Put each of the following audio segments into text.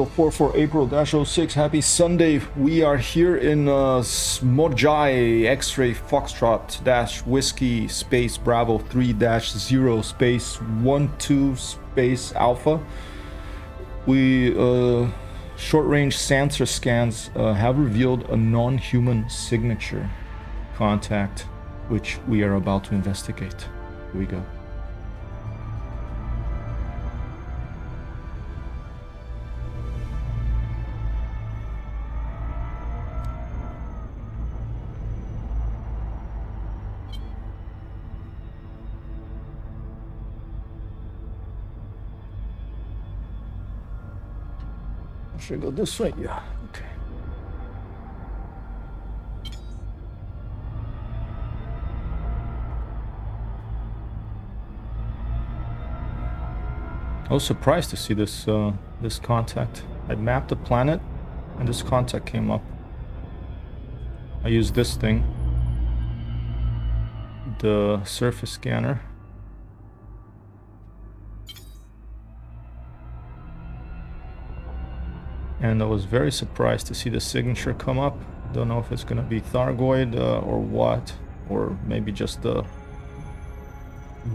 4 April-06. Happy Sunday. We are here in Smojai X-Ray Foxtrot dash Whiskey Space Bravo 3-0 Space 12 Space Alpha. We short-range sensor scans have revealed a non-human signature contact, which we are about to investigate. Here we go. Should I go this way? Yeah, okay. I was surprised to see this this contact. I mapped the planet and this contact came up. I used this thing, the surface scanner. And I was very surprised to see the signature come up. Don't know if it's gonna be Thargoid or what, or maybe just the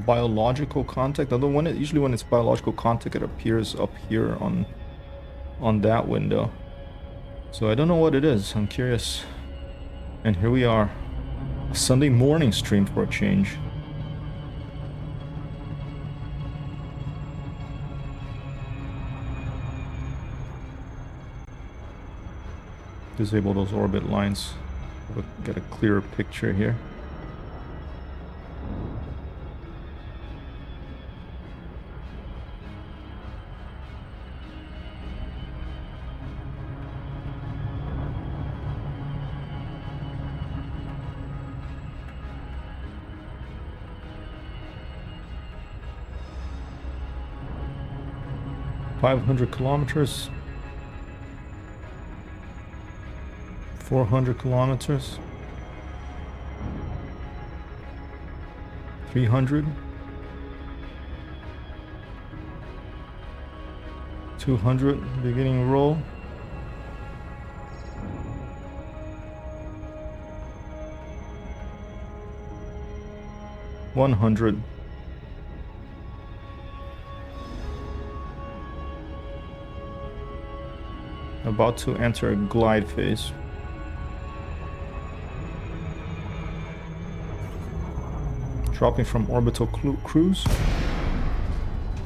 biological contact. Although usually when it's biological contact, it appears up here on that window. So I don't know what it is. I'm curious. And here we are, a Sunday morning stream for a change. Disable those orbit lines. We'll get a clearer picture here. $500 kilometers. 400 kilometers, 300, 200, beginning roll, 100, about to enter a glide phase. Dropping from orbital cruise.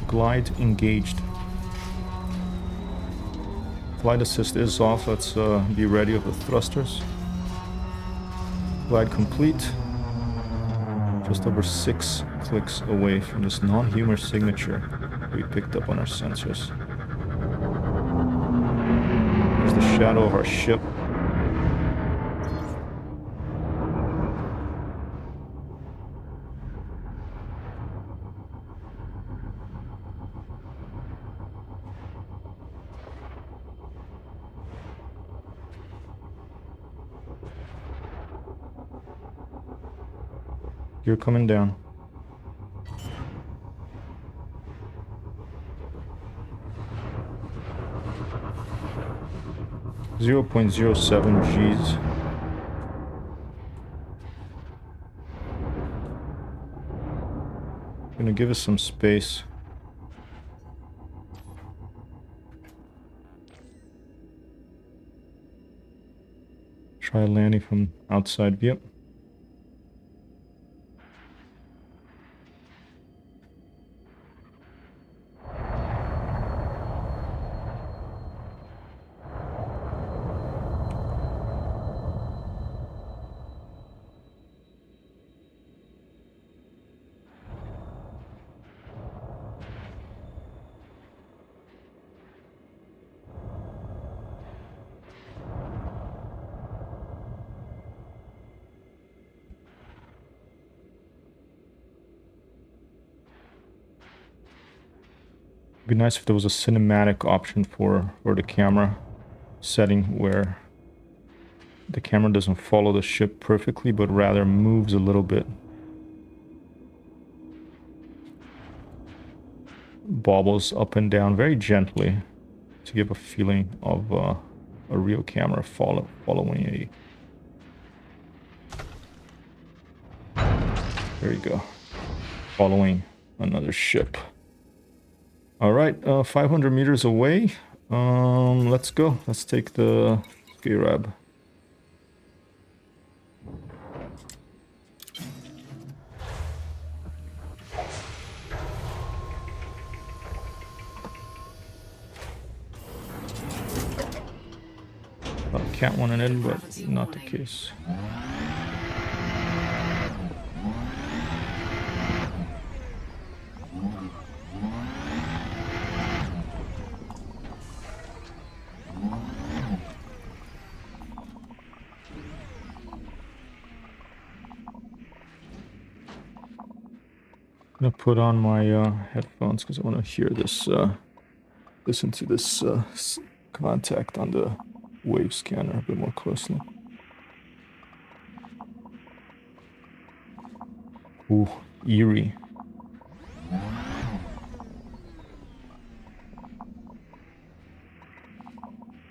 Glide engaged. Flight assist is off. Let's be ready with the thrusters. Glide complete. Just over 6 clicks away from this non-human signature we picked up on our sensors. There's the shadow of our ship. You're coming down. .07 Gs. Gonna give us some space. Try landing from outside view. It'd be nice if there was a cinematic option for the camera setting where the camera doesn't follow the ship perfectly, but rather moves a little bit. Bobbles up and down very gently to give a feeling of a real camera following a... There you go. Following another ship. All right, 500 meters away. Let's go. Let's take the Scarab. Cat wanted in, but not the case. I'm gonna put on my headphones because I want to hear this, listen to this contact on the wave scanner a bit more closely. Ooh, eerie.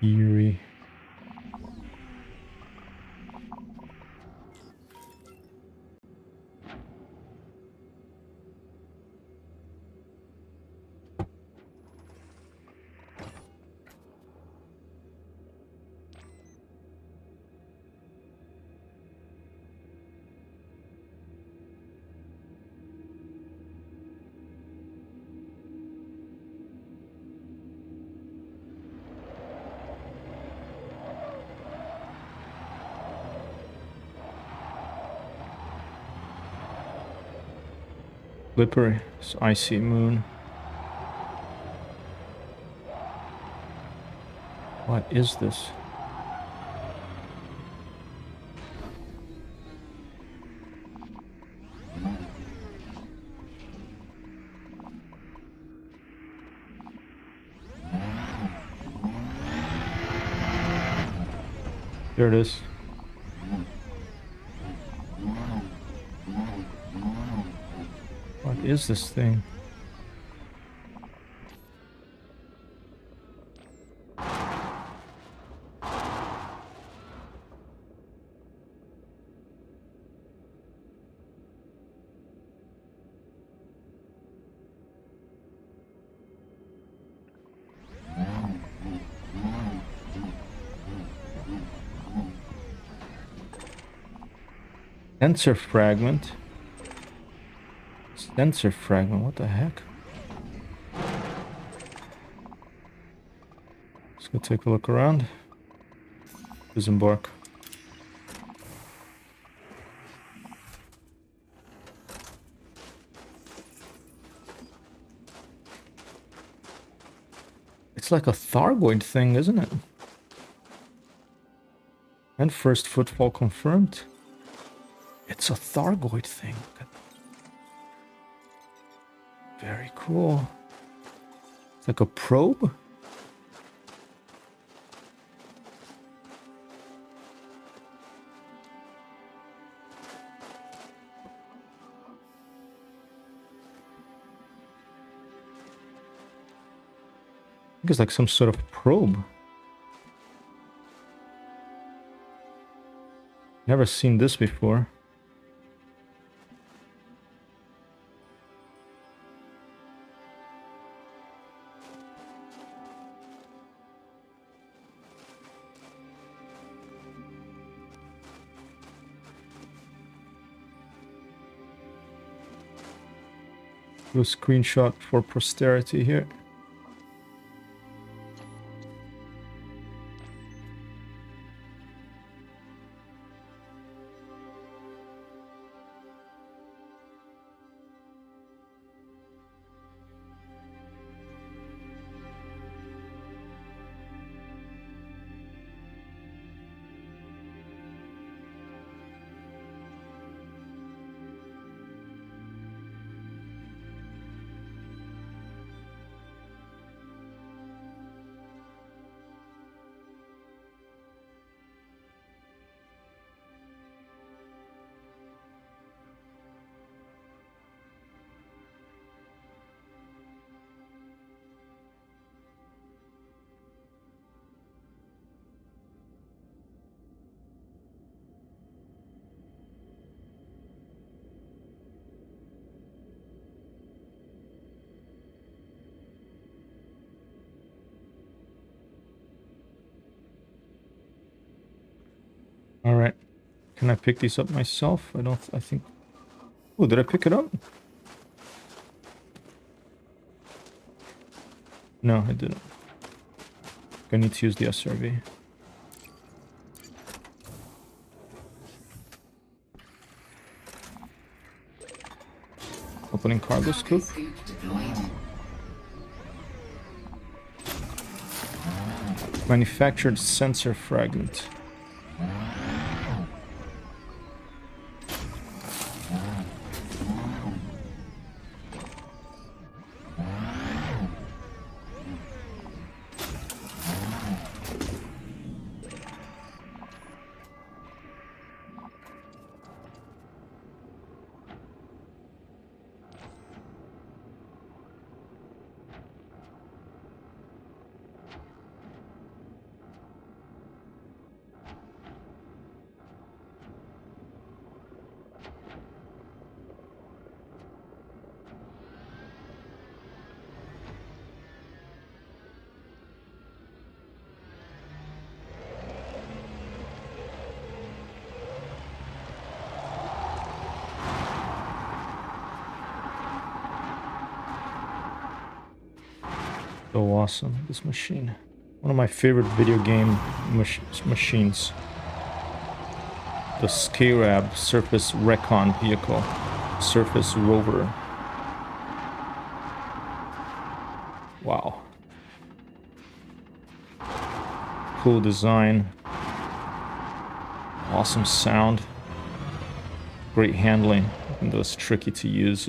Eerie. Slippery, it's icy moon. What is this? There it is. What is this thing? Sensor fragment. Sensor fragment, what the heck? Let's go take a look around. Disembark. It's like a Thargoid thing, isn't it? And first footfall confirmed. It's a Thargoid thing. Very cool. It's like a probe. I think it's like some sort of probe. Never seen this before. Do a screenshot for posterity here. All right. Can I pick these up myself? I think... Oh, did I pick it up? No, I didn't. I need to use the SRV. Opening cargo scoop. Manufactured sensor fragment. So awesome, this machine. One of my favorite video game machines. The Scarab Surface Recon Vehicle. Surface Rover. Wow. Cool design. Awesome sound. Great handling. And those tricky to use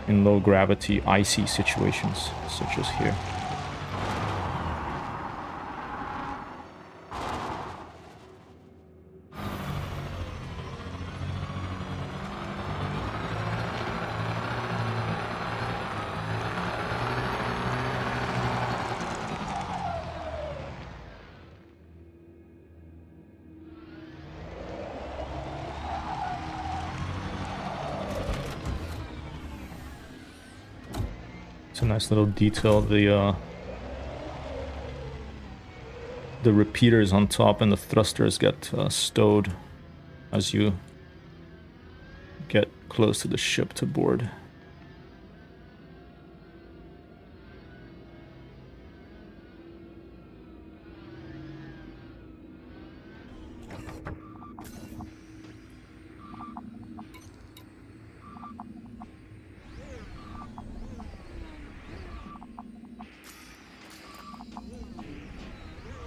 in low gravity, icy situations, such as here. It's a nice little detail. The repeaters on top and the thrusters get stowed as you get close to the ship to board.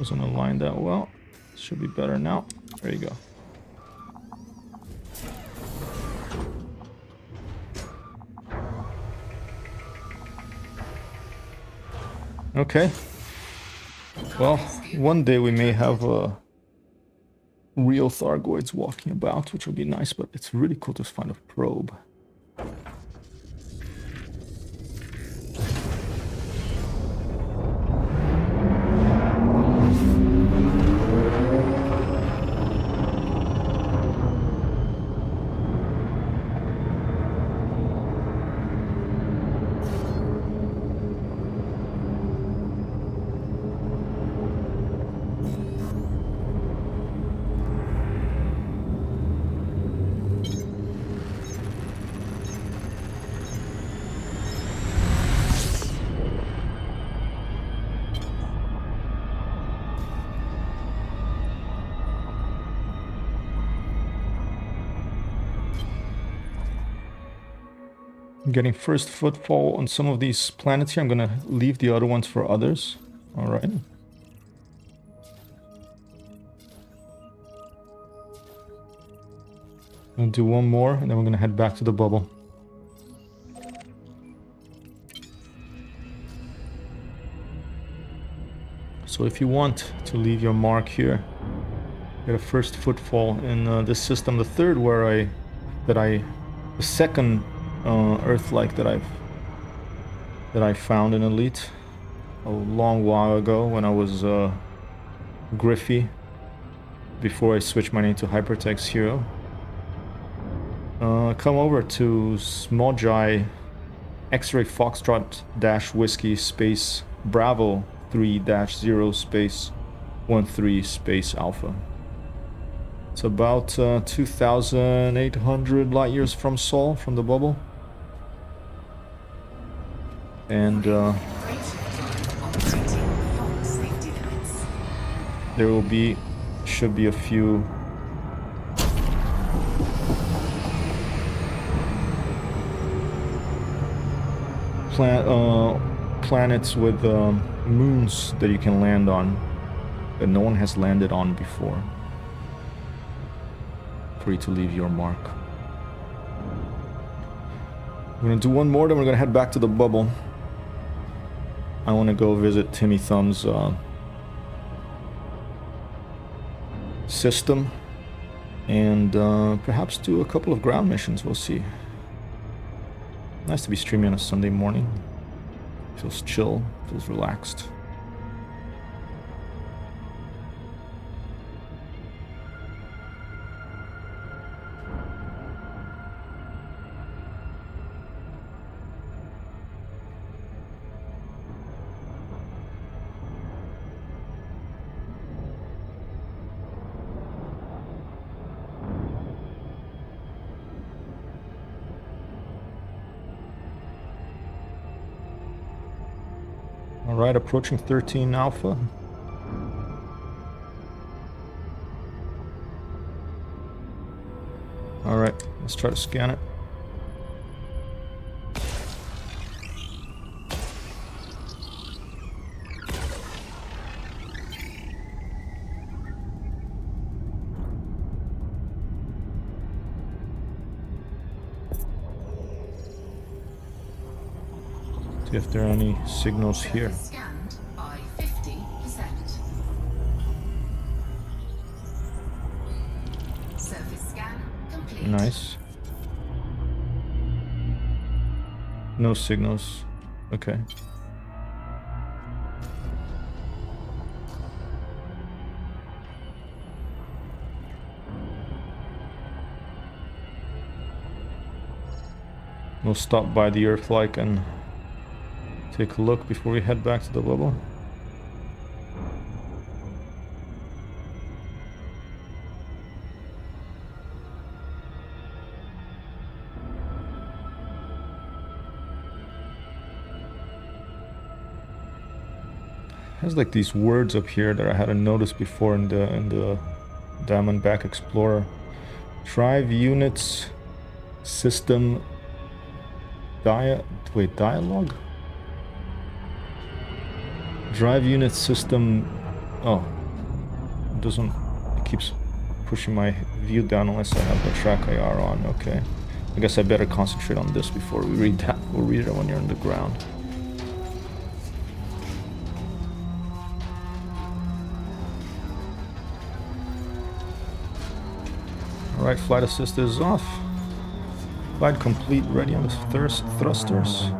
Wasn't aligned that well. Should be better now. There you go. Okay. Well, one day we may have real Thargoids walking about, which would be nice, but it's really cool to find a probe. I'm getting first footfall on some of these planets here. I'm gonna leave the other ones for others. All right. I'll do one more, and then we're gonna head back to the bubble. So if you want to leave your mark here, get a first footfall in this system, the third the second Earth-like that I found in Elite a long while ago when I was Griffey, before I switched my name to HyperTextHero. Come over to Small Jai X-Ray Foxtrot Whiskey Space Bravo 3-0 Space 13 Space Alpha. It's about 2,800 light years from Sol, from the bubble. And there will be, should be a few planets with moons that you can land on that no one has landed on before, for you to leave your mark. We're gonna do one more, then we're gonna head back to the bubble. I want to go visit Timmy Thumb's system and perhaps do a couple of ground missions. We'll see. Nice to be streaming on a Sunday morning. Feels chill, feels relaxed. Alright, approaching 13 alpha. Alright, let's try to scan it. See if there are any signals here. Scanned by 50%. Surface scan complete. Nice. No signals. Okay. We'll stop by the Earth-like and take a look before we head back to the bubble. Has like these words up here that I hadn't noticed before in the Diamondback Explorer. Drive units, system, dialogue? Drive unit system. Oh, it doesn't. It keeps pushing my view down unless I have the track IR on. Okay, I guess I better concentrate on this before we read that. We'll read it when you're on the ground. All right, flight assist is off. Flight complete. Ready on the thrusters.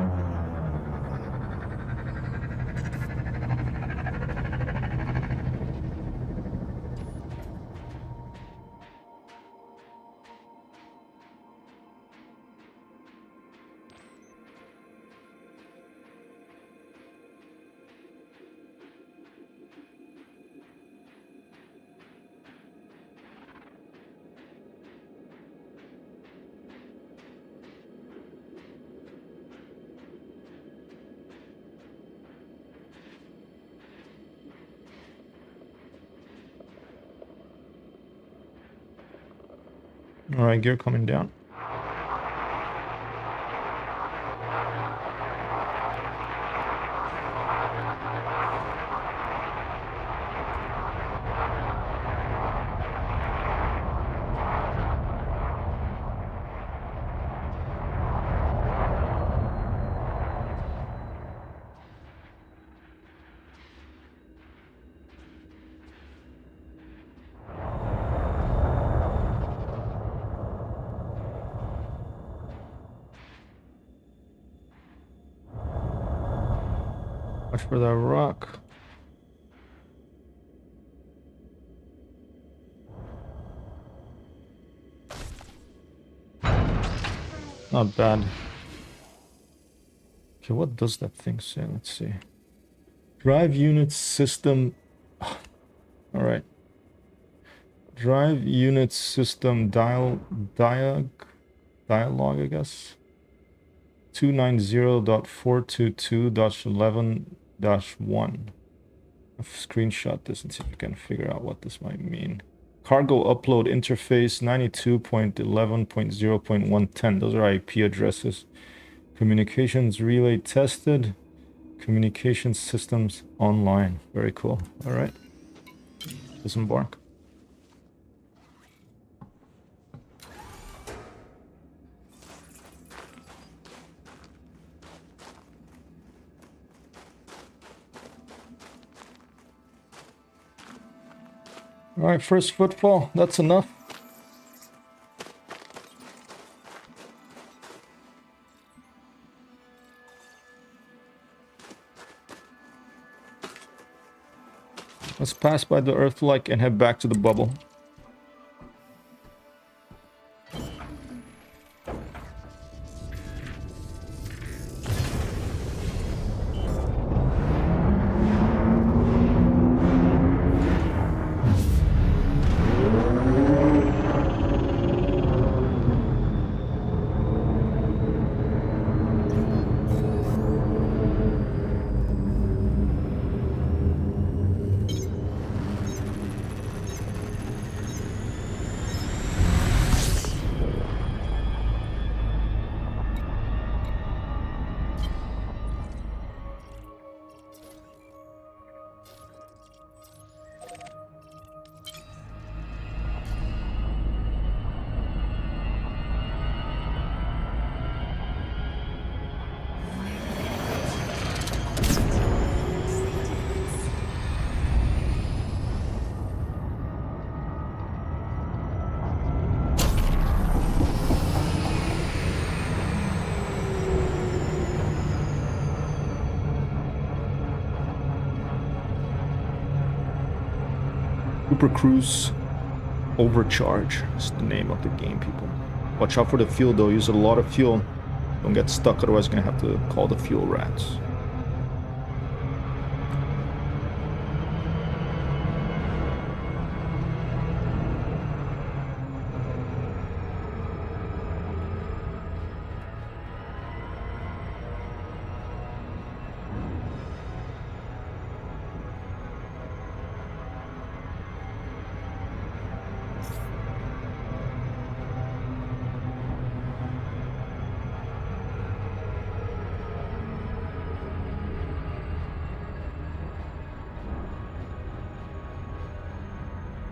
All right, gear coming down. Watch for that rock. Not bad. Okay, what does that thing say? Let's see. Drive unit system. All right. Drive unit system dialog, I guess. 290.422.11-1. I'll screenshot this and see if I can figure out what this might mean. Cargo upload interface 92.11.0.110. Those are IP addresses. Communications relay tested. Communication systems online. Very cool. All right. Disembark. All right, first footfall. That's enough. Let's pass by the Earth-like and head back to the bubble. Super Cruise Overcharge is the name of the game, people. Watch out for the fuel, though. Use a lot of fuel. Don't get stuck, otherwise you're gonna have to call the fuel rats.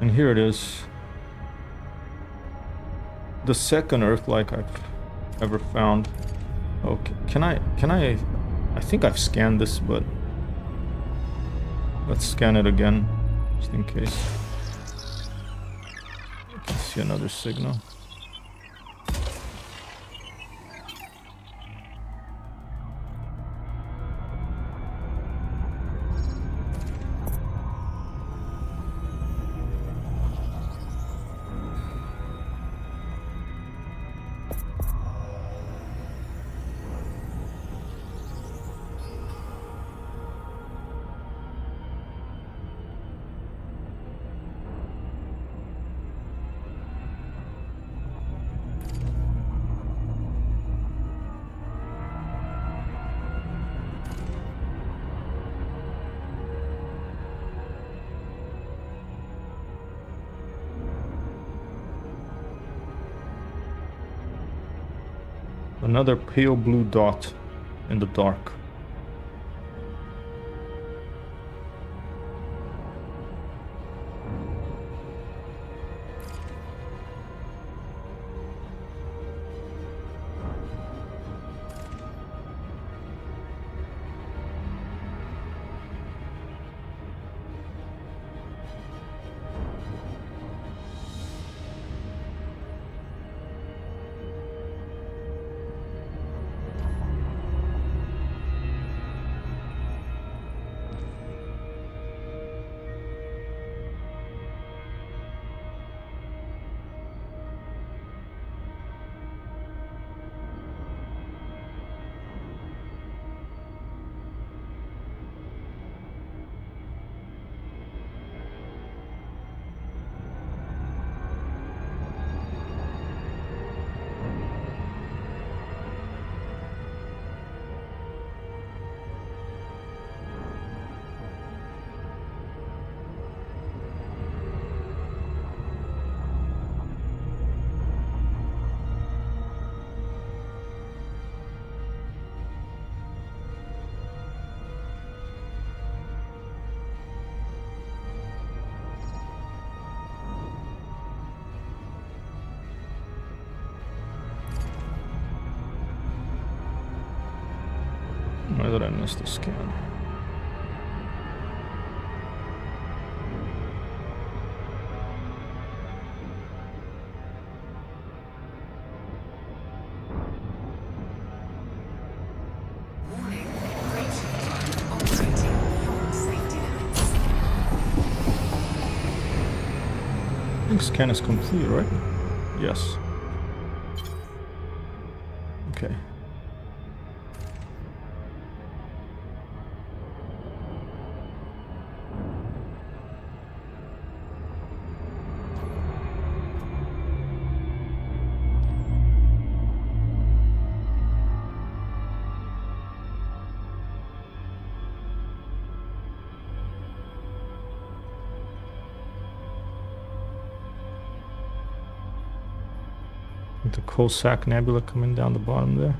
And here it is. The second Earth-like I've ever found. Okay, can I, I think I've scanned this, but let's scan it again, just in case. I can see another signal. Another pale blue dot in the dark. did I miss the scan? Warning. Bridge operating beyond safety limits. I think scan is complete, right? Yes. Okay. The Coalsack Nebula coming down the bottom there.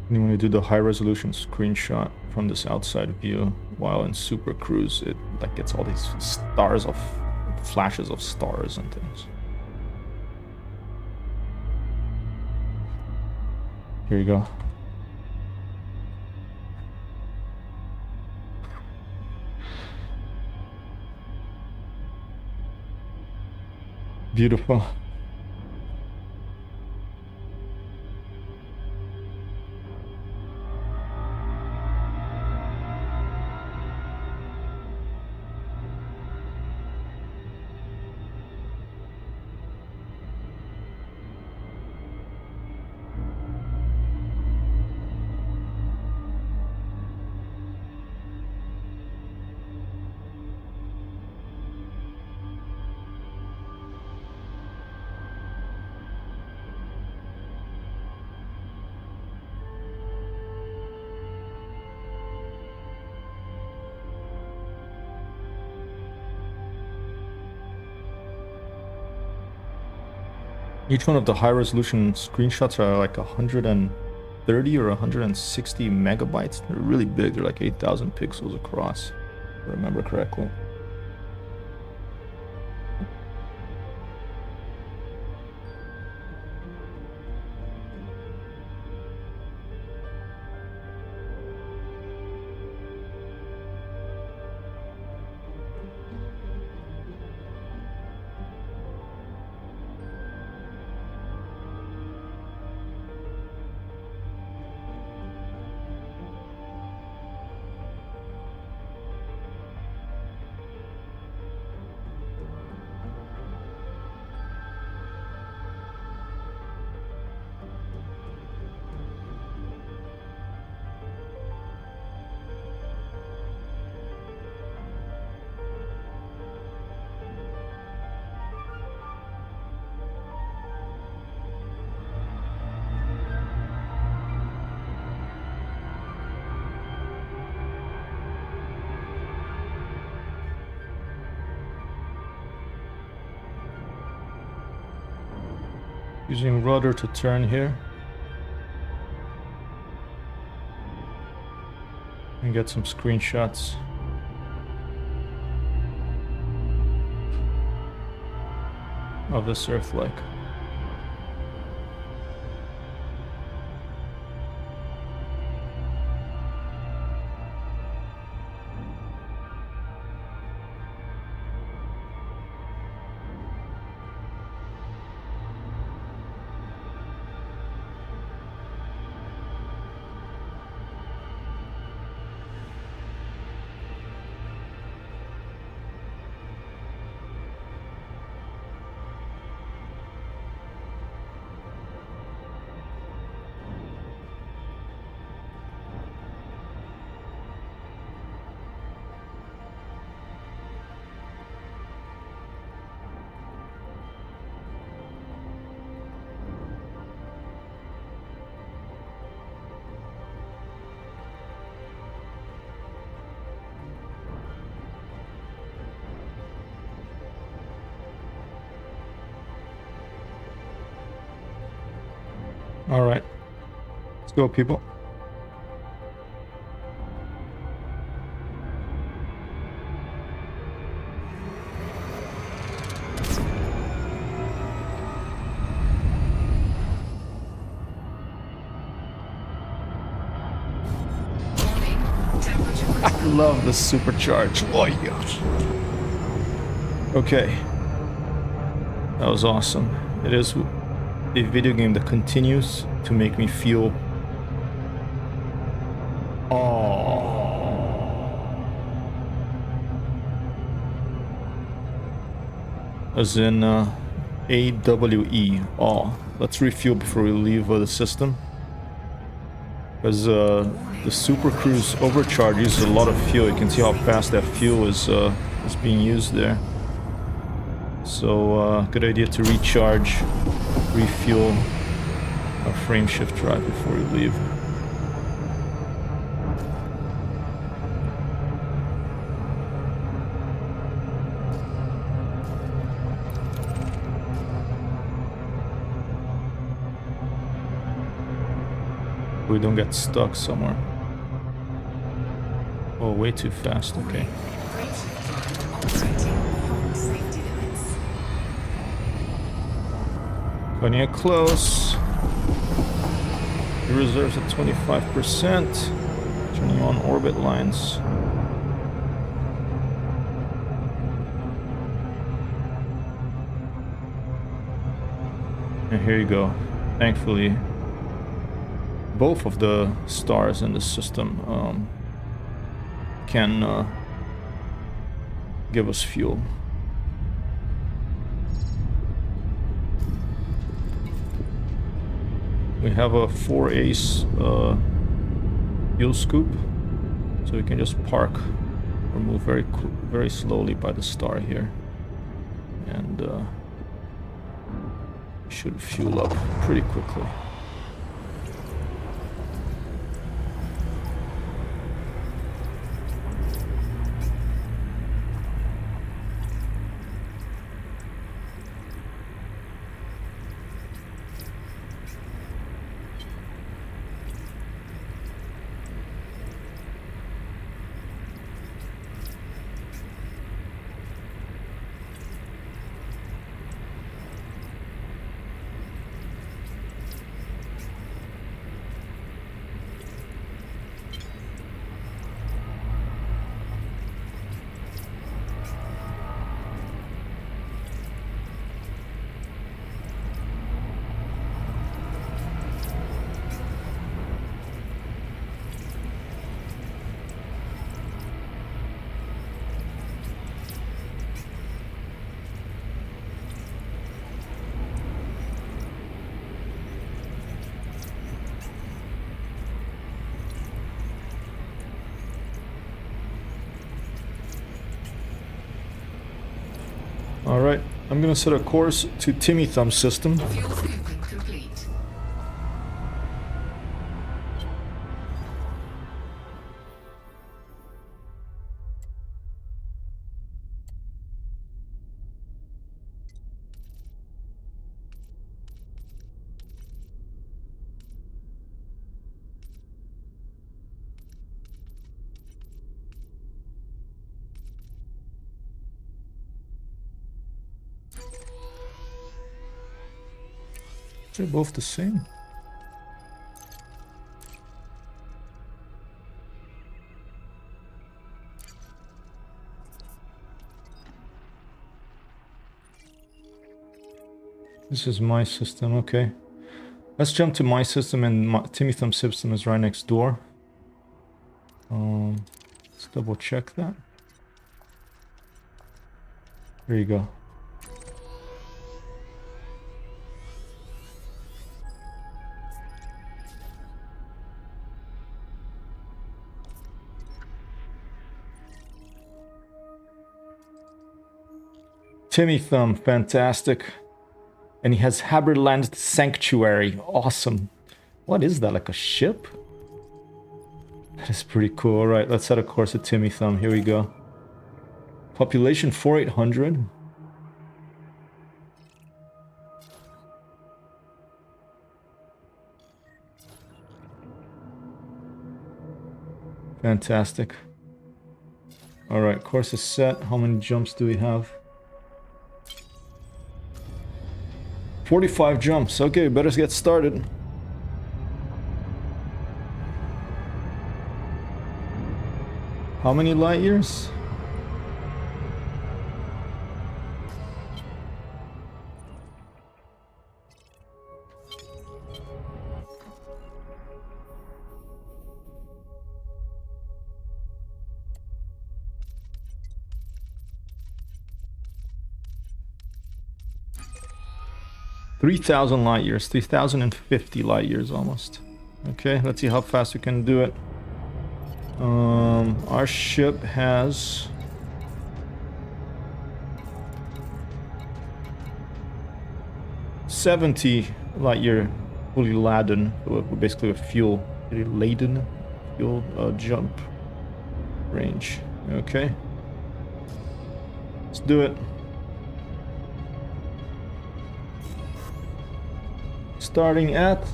And when you do the high resolution screenshot from this outside view while in Super Cruise, it like gets all these stars of flashes of stars and things. Here you go. Beautiful. Each one of the high resolution screenshots are like 130 or 160 megabytes. They're really big. They're like 8,000 pixels across, if I remember correctly. Using rudder to turn here. And get some screenshots. Of this Earth lake. All right, let's go, people. I love the supercharge. Oh gosh. Okay, that was awesome. It is a video game that continues to make me feel as in AWE, awe. Let's refuel before we leave the system. Because the Super Cruise overcharge uses a lot of fuel. You can see how fast that fuel is being used there. So good idea to recharge, refuel our frame shift drive before we leave. We don't get stuck somewhere. Oh, way too fast. Okay. Cutting it close. The reserves at 25%. Turning on orbit lines. And here you go. Thankfully, both of the stars in the system can give us fuel. We have a 4-ace fuel scoop, so we can just park or move very slowly by the star here, and should fuel up pretty quickly. Alright, I'm gonna set a course to Timmy Thumb system. Fuel scooping complete. They're both the same. This is my system, okay. Let's jump to my system, and my Timmy Thumb system is right next door. Let's double check that. There you go. Timmy Thumb, fantastic. And he has Haberland Sanctuary. Awesome. What is that, like a ship? That is pretty cool. Alright, let's set a course at Timmy Thumb. Here we go. Population 4,800. Fantastic. Alright, course is set. How many jumps do we have? 45 jumps. Okay, better get started. How many light years? $3,000 light years, 3,050 light years almost. Okay, let's see how fast we can do it. Our ship has 70 light year fully laden, basically with fuel, laden fuel jump range. Okay, let's do it. Starting at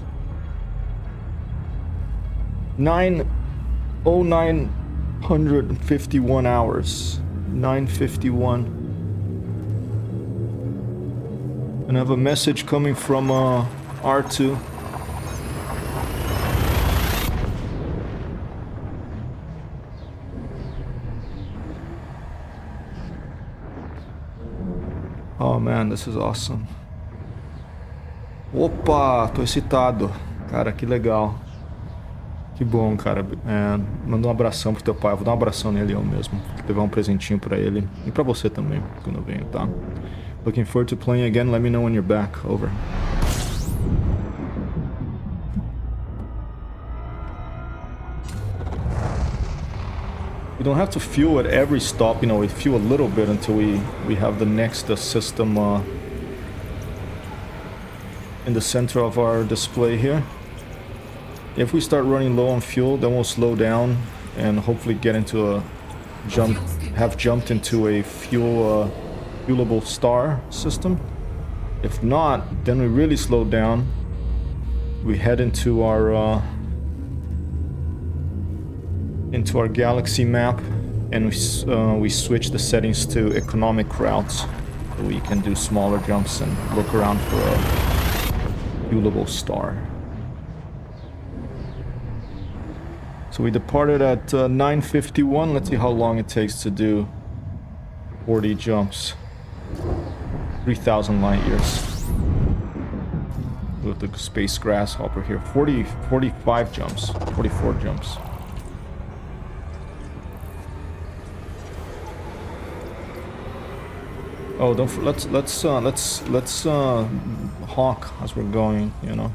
9:0951 hours. 9:51. And I have a message coming from R2. Oh man, this is awesome. Opa, tô excitado. Cara, que legal. Que bom, cara. Manda um abração pro teu pai. Eu vou dar um abração nele eu mesmo. Vou levar um presentinho pra ele. E pra você também, quando eu venho, tá? Looking forward to playing again. Let me know when you're back. Over. We don't have to fuel at every stop. You know, we fuel a little bit until we have the next system in the center of our display here. If we start running low on fuel, then we'll slow down and hopefully get into a have jumped into a fuelable star system. If not, then we really slow down. We head into our galaxy map, and we switch the settings to economic routes, so we can do smaller jumps and look around for a fuelable star. So we departed at 9:51. Let's see how long it takes to do 40 jumps. 3,000 light years. With the space grasshopper here. 45 jumps. 44 jumps. Oh, let's hawk as we're going, you know.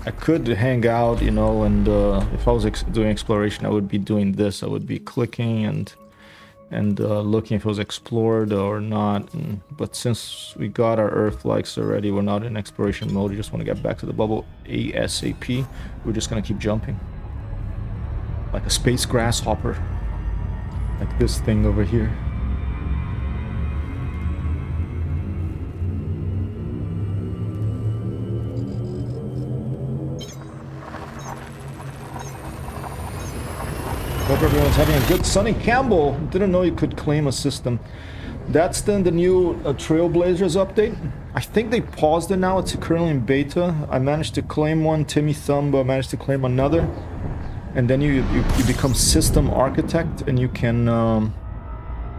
I could hang out, you know, and if I was doing exploration, I would be doing this. I would be clicking and looking if it was explored or not. But since we got our Earth likes already, we're not in exploration mode. We just want to get back to the bubble ASAP. We're just gonna keep jumping like a space grasshopper, like this thing over here. Hope everyone's having a good. Sonny Campbell, didn't know you could claim a system. That's then the new Trailblazers update. I think they paused it now. It's currently in beta. I managed to claim one, Timmy Thumb, I managed to claim another. And then you become system architect, and you can,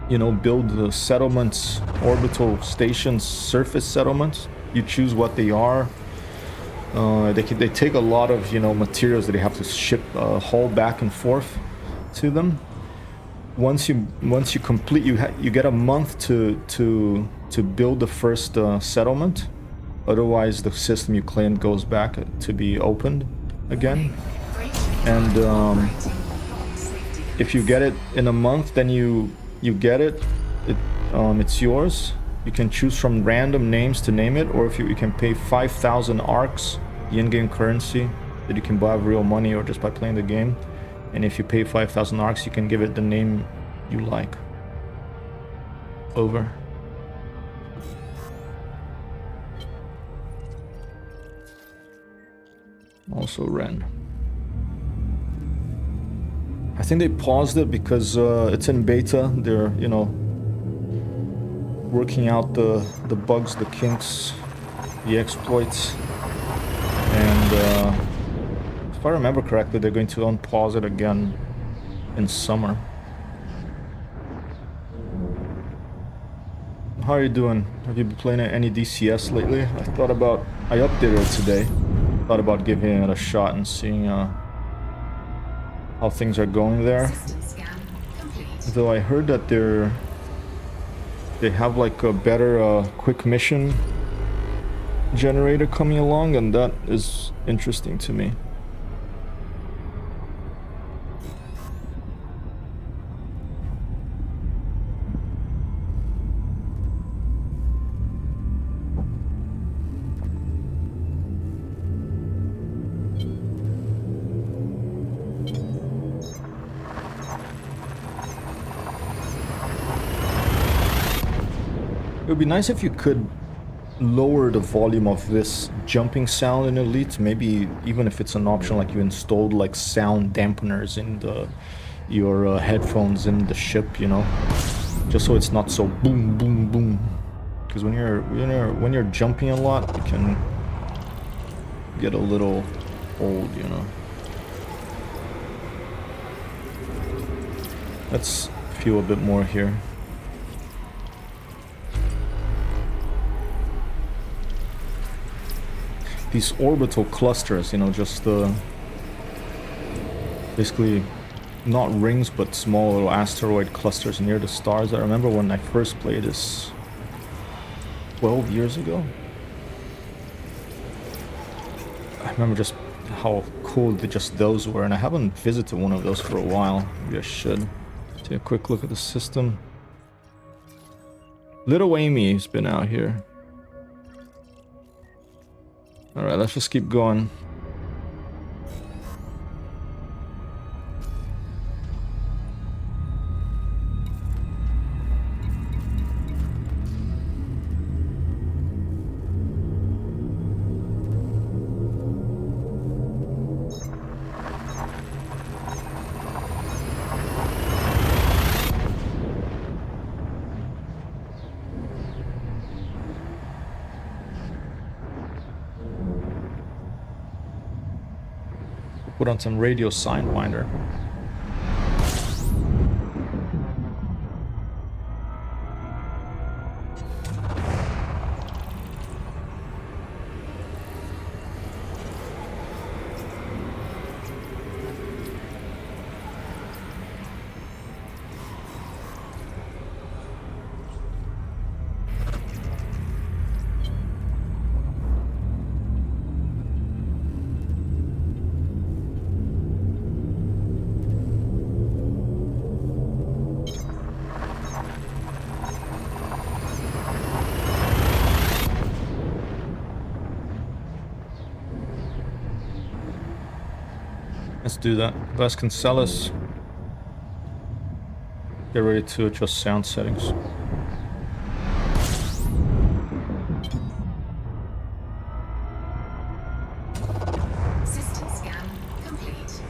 you know, build the settlements, orbital stations, surface settlements. You choose what they are. They take a lot of, you know, materials that they have to ship, haul back and forth to them. Once you complete, you get a month to build the first settlement. Otherwise, the system you claimed goes back to be opened again. And if you get it in a month, then you get it. It's yours. You can choose from random names to name it, or if you can pay 5,000 arcs, the in-game currency that you can buy with real money or just by playing the game. And if you pay 5,000 arcs, you can give it the name you like. Over. Also Ren. I think they paused it because it's in beta. They're, you know, working out the bugs, the kinks, the exploits. And if I remember correctly, they're going to unpause it again in summer. How are you doing? Have you been playing any DCS lately? I updated it today. Thought about giving it a shot and seeing how things are going there. Though I heard that they have like a better quick mission generator coming along, and that is interesting to me. It would be nice if you could lower the volume of this jumping sound in Elite, maybe even if it's an option, like you installed like sound dampeners in your headphones in the ship, you know, just so it's not so boom boom boom, because when you're jumping a lot, it can get a little old, you know. Let's feel a bit more here. These orbital clusters, you know, just basically not rings but small little asteroid clusters near the stars. I remember when I first played this 12 years ago. I remember just how cool just those were, and I haven't visited one of those for a while. Maybe I should. Take a quick look at the system. Little Amy's been out here. Alright, let's just keep going. Put on some radio sidewinder. Let's do that. Vasconcelos. Get ready to adjust sound settings. System scan complete.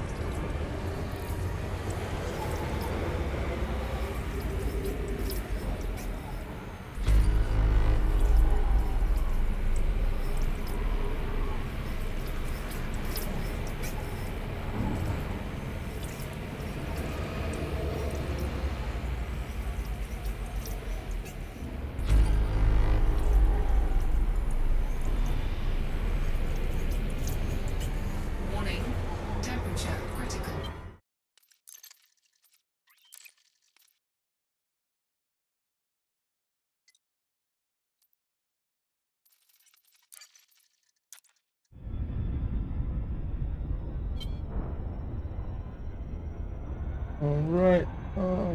Alright,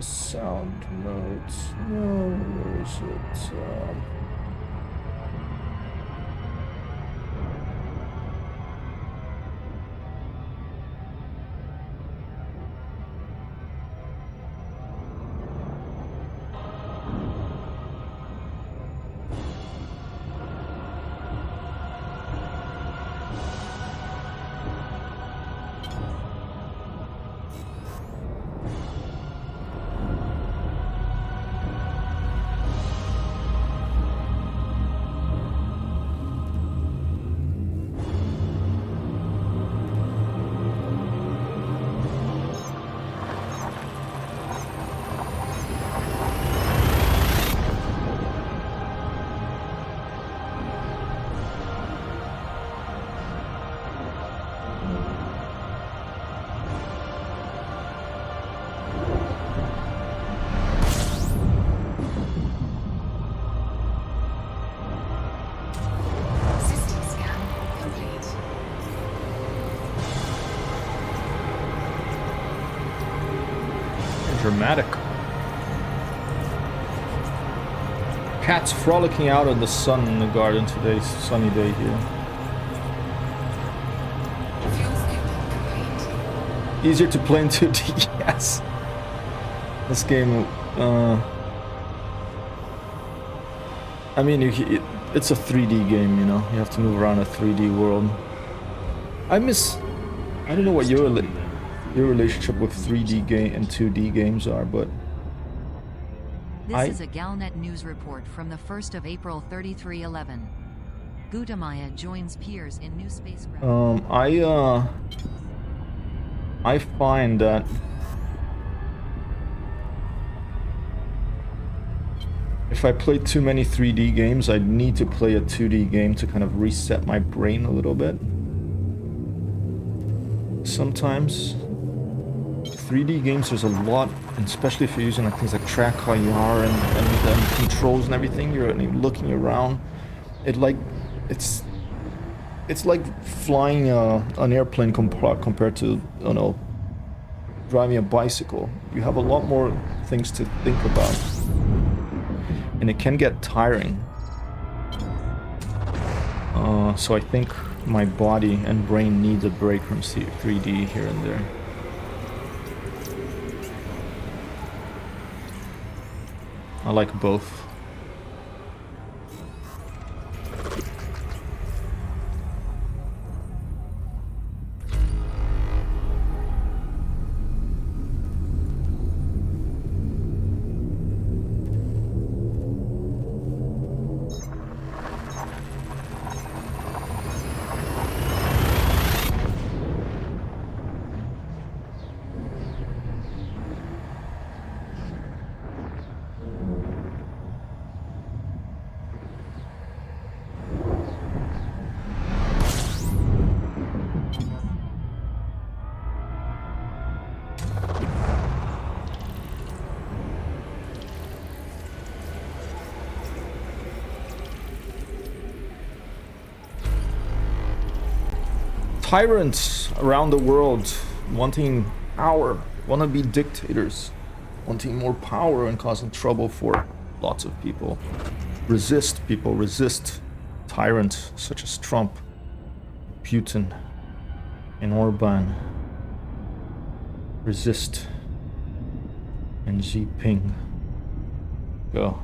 sound notes. No, where is it? System scan complete. Dramatic. Cats frolicking out in the sun in the garden today. Sunny day here. Fuel scoop complete. Easier to play in 2D, yes. This game, I mean, it's a 3D game, you know. You have to move around a 3D world. I don't know what your relationship with 3D game and 2D games are, but This is a Galnet news report from the 1st of April 3311. Gutamaya joins peers in new spacecraft. I find that if I play too many 3D games, I need to play a 2D game to kind of reset my brain a little bit. Sometimes 3D games, there's a lot, and especially if you're using like things like track how you are and controls and everything, you're looking around. It's like flying an airplane compared to, you know, driving a bicycle. You have a lot more things to think about, and it can get tiring. So I think my body and brain needs a break from 3D here and there. I like both. Tyrants around the world wanting power, want to be dictators, wanting more power and causing trouble for lots of people. Resist tyrants such as Trump, Putin, and Orban. Resist, and Xi Jinping. Go.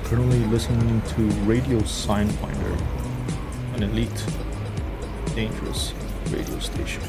Currently listening to Radio Sign Finder, an elite, dangerous radio station.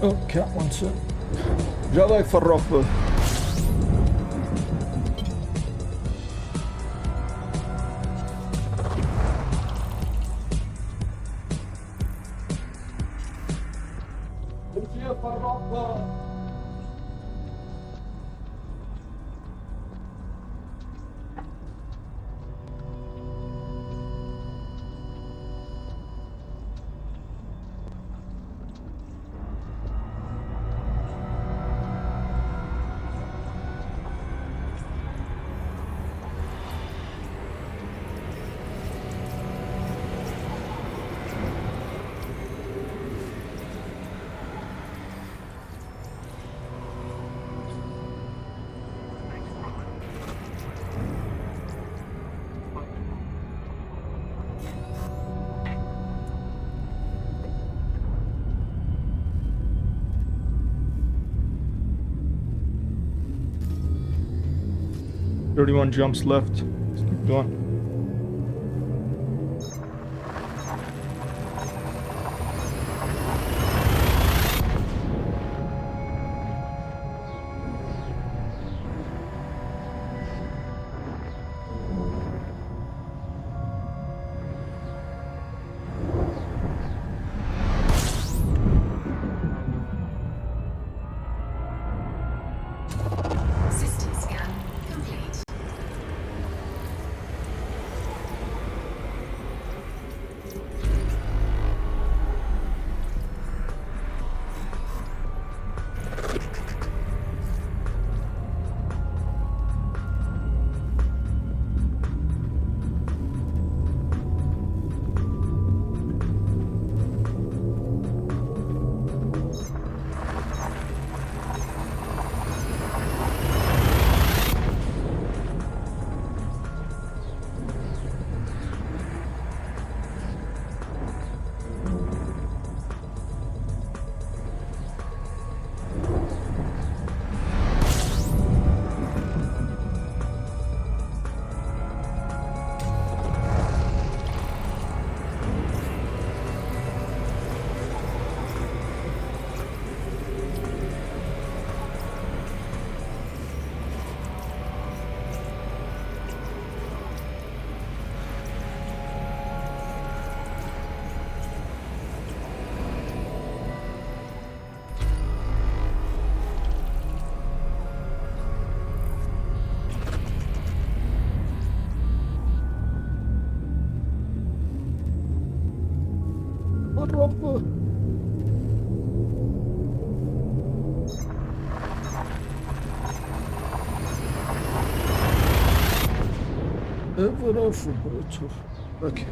Oh, cat wants it. J'avais verroffen. Thirty-one jumps left. Let's keep going. System scan complete. Verroffen. Verroffen, Bruder. Okay.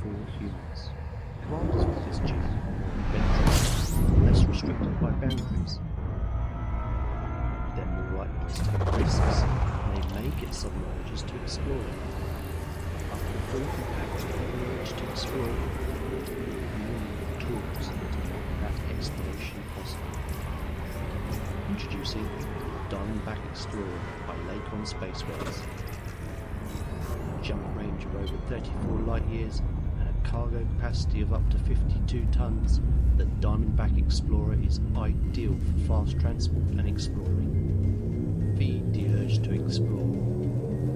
for humans. Commanders with this gene are more adventurous, less restricted by boundaries. They're more likely to take risks, and they may get submerged to explore. After full compacted the urge to explore, new tools that make that exploration possible. Introducing Diamondback Explorer by Lakon Spaceways. Jump range of over 34 light years and a cargo capacity of up to 52 tons, the Diamondback Explorer is ideal for fast transport and exploring. Feed the urge to explore.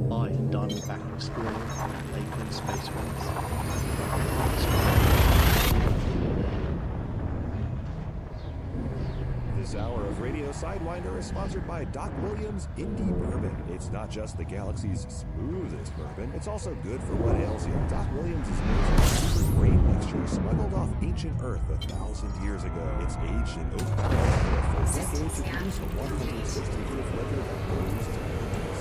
Buy a Diamondback Explorer by Lakon Spaceways. This hour of Radio Sidewinder is sponsored by Doc Williams Indie Bourbon. It's not just the galaxy's smoothest bourbon, it's also good for what ails you. Doc Williams is made from a super grain mixture smuggled off ancient Earth 1,000 years ago. It's aged in oak barrels for decades to produce a 160 proof liquor that burns to burns.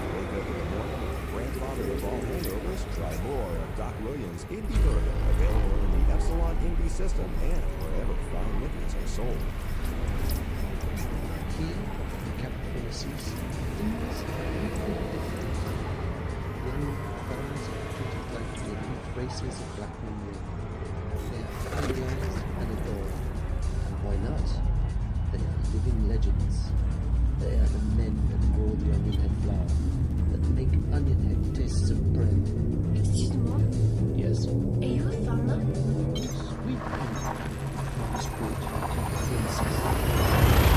Wake up in the morning with the grandfather of all hangovers. Try more of Doc Williams Indie Bourbon, available in the Epsilon Indie system and wherever fine liquors are sold. Key of the capabilities things young fellows are treated like the elite races of black men. They are idolized and adored. And why not? They are living legends. They are the men that grow the onion head flour, that make onion head taste supreme. Excuse moi, Yes, are you a farmer? sweet and fruit to princess.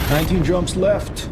Nineteen jumps left.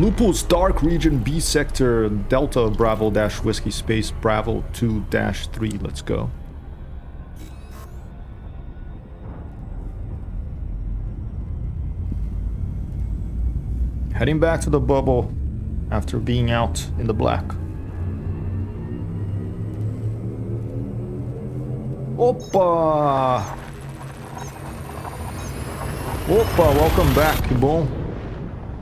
Lupus Dark Region B Sector Delta Bravo dash Whiskey Space Bravo 2 dash 3. Let's go. Heading back to the bubble after being out in the black. Opa! Opa, welcome back, que bom.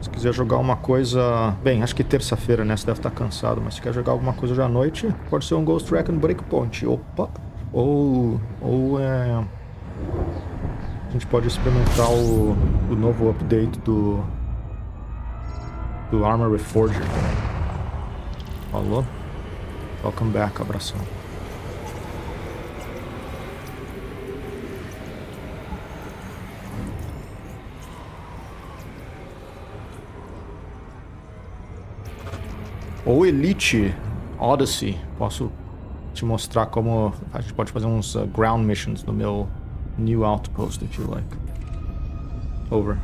Se quiser jogar uma coisa... Bem, acho que terça-feira, né? Você deve estar cansado, mas se quer jogar alguma coisa hoje à noite, pode ser um Ghost Recon Breakpoint. Opa! Ou a gente pode experimentar o novo update do Armor Reforger. Falou? Welcome back, abração. Ou Elite Odyssey. Posso te mostrar como a gente pode fazer uns ground missions no meu new outpost, if you like. Over.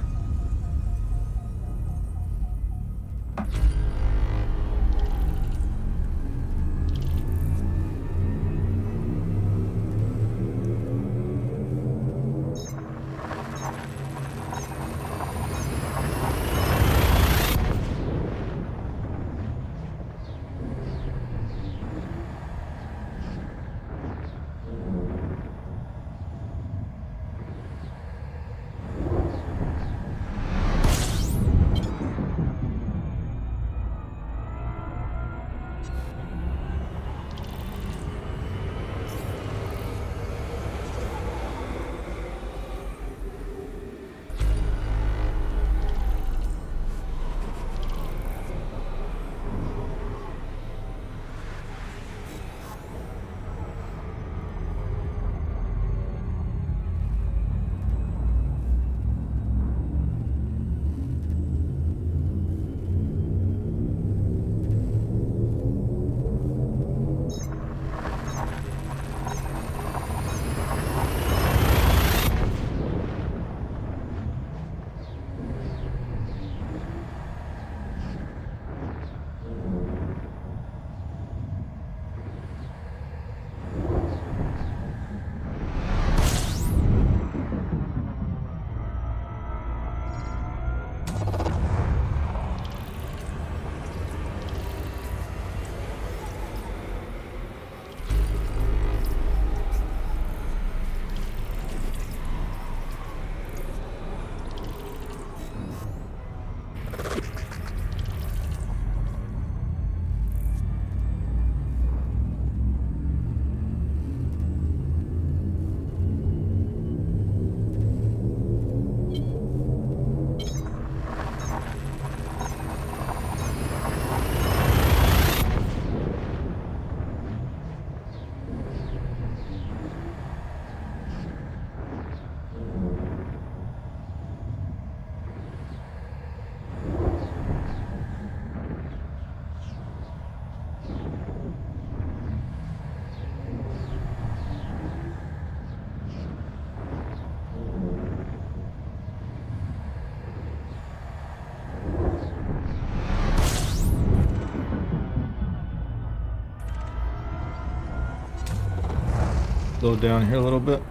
Slow down here a little bit.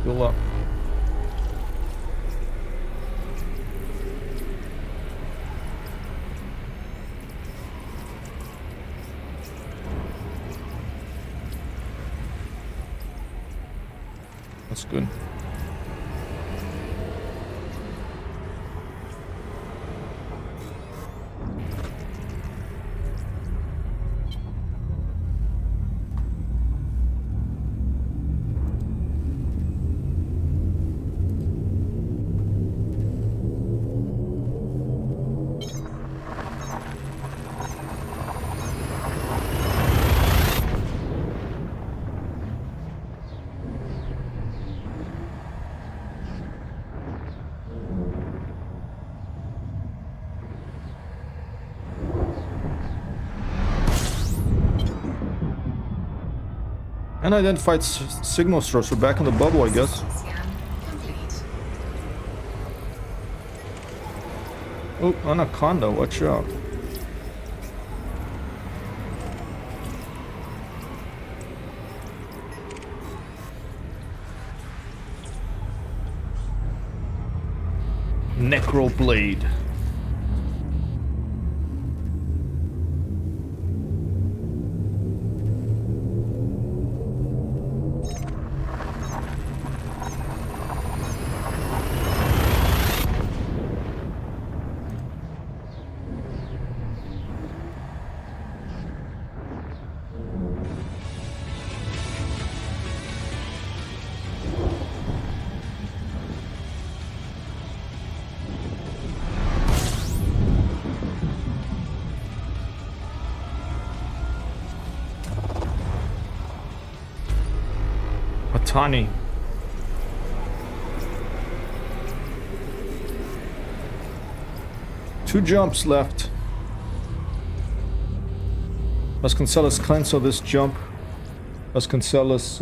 Fuel up. That's good. Unidentified signal source. We're back in the bubble, I guess. Scan complete. Oh, anaconda, watch out. Necroblade. Atani. Two jumps left. Vasconcelos cancel this jump. Vasconcelos,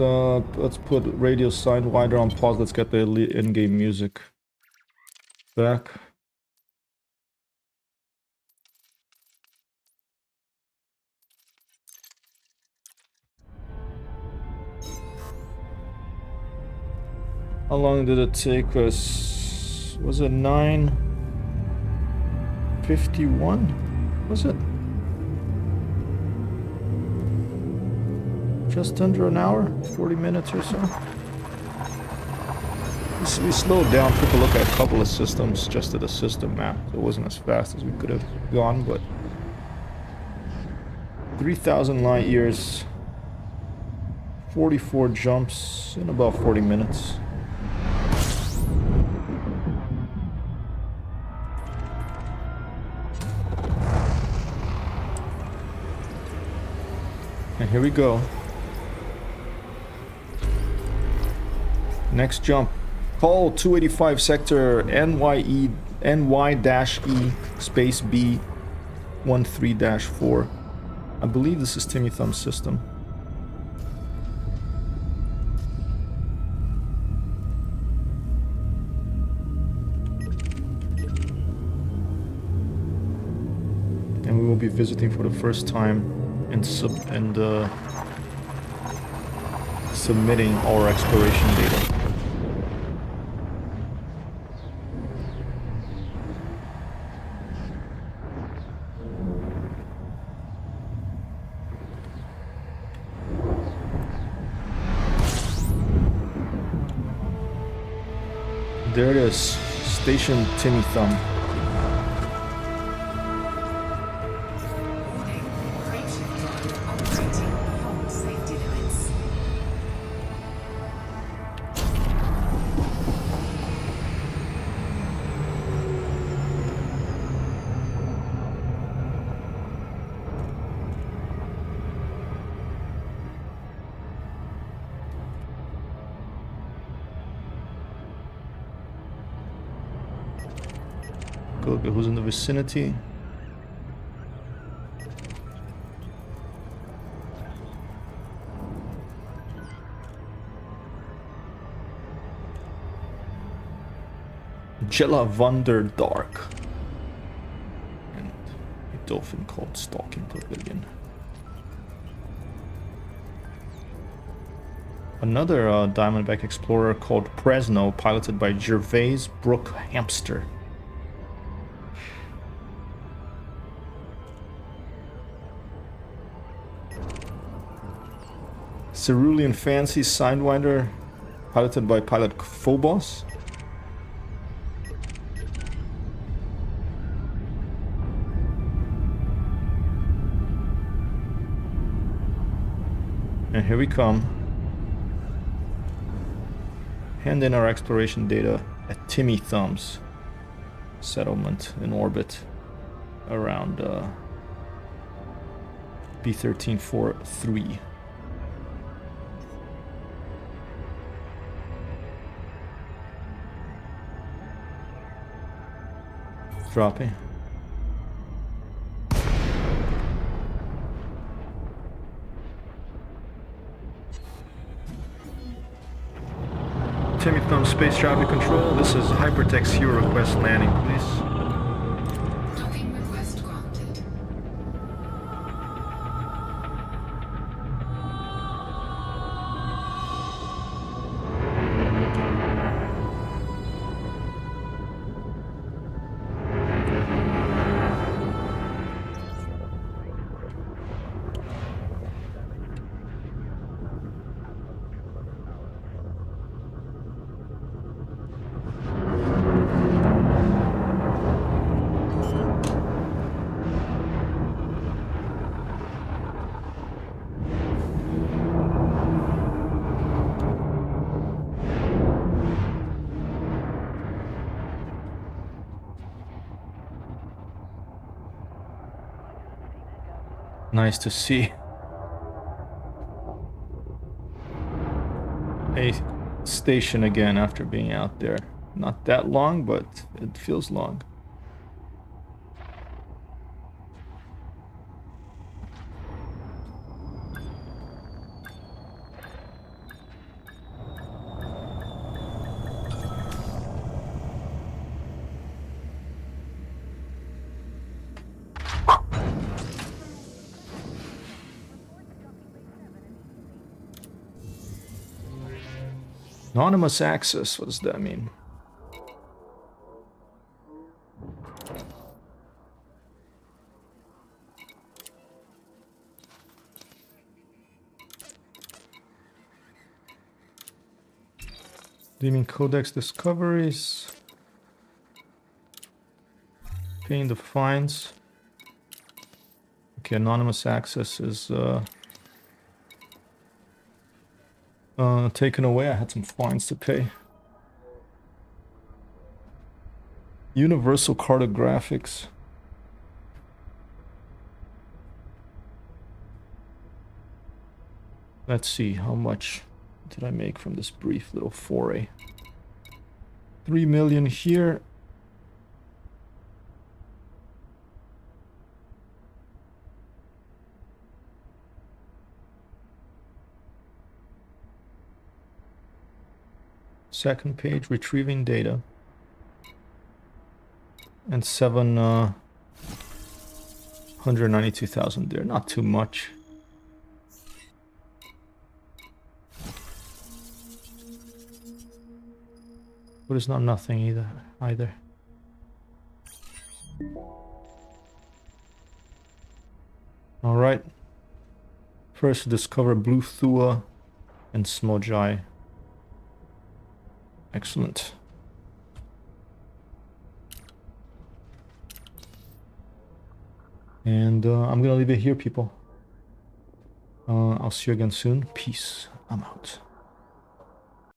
let's put radio sidewinder on pause. Let's get the in-game music back. How long did it take us? Was it 9:51? Was it? Just under an hour? 40 minutes or so? We slowed down, took a look at a couple of systems, just did a system map. So it wasn't as fast as we could have gone, but 3,000 light years, 44 jumps in about 40 minutes. And here we go. Next jump. Call 285 sector NY-E space B 13-4. I believe this is Timmy Thumb's system. And we will be visiting for the first time and submitting our exploration data. There it is, Station Timmy Thumb. Warning. Creature drive operating beyond safety limits. Go look at who's in the vicinity. Jella Dark. And a dolphin called Stalking Pavilion. Another Diamondback Explorer called Fresno, piloted by Gervais Brook Hamster. Cerulean Fancy Sidewinder, piloted by pilot Phobos. And here we come. Hand in our exploration data at Timmy Thumb's settlement in orbit around B1343. Dropping. Timmy Thumb Space Traffic Control, this is HyperTextHero request landing, please. Nice to see a station again after being out there. Not that long, but it feels long. Anonymous access, what does that mean? Do you mean codex discoveries? Paying the fines. Okay, anonymous access is taken away. I had some fines to pay. Universal cartographics. Let's see, how much did I make from this brief little foray? 3 million here. Second page, retrieving data. And 792,000 there, not too much. But it's not nothing either. All right. First, discover Blue Thua and Smojai. Excellent. And I'm gonna leave it here, people. I'll see you again soon. Peace. I'm out.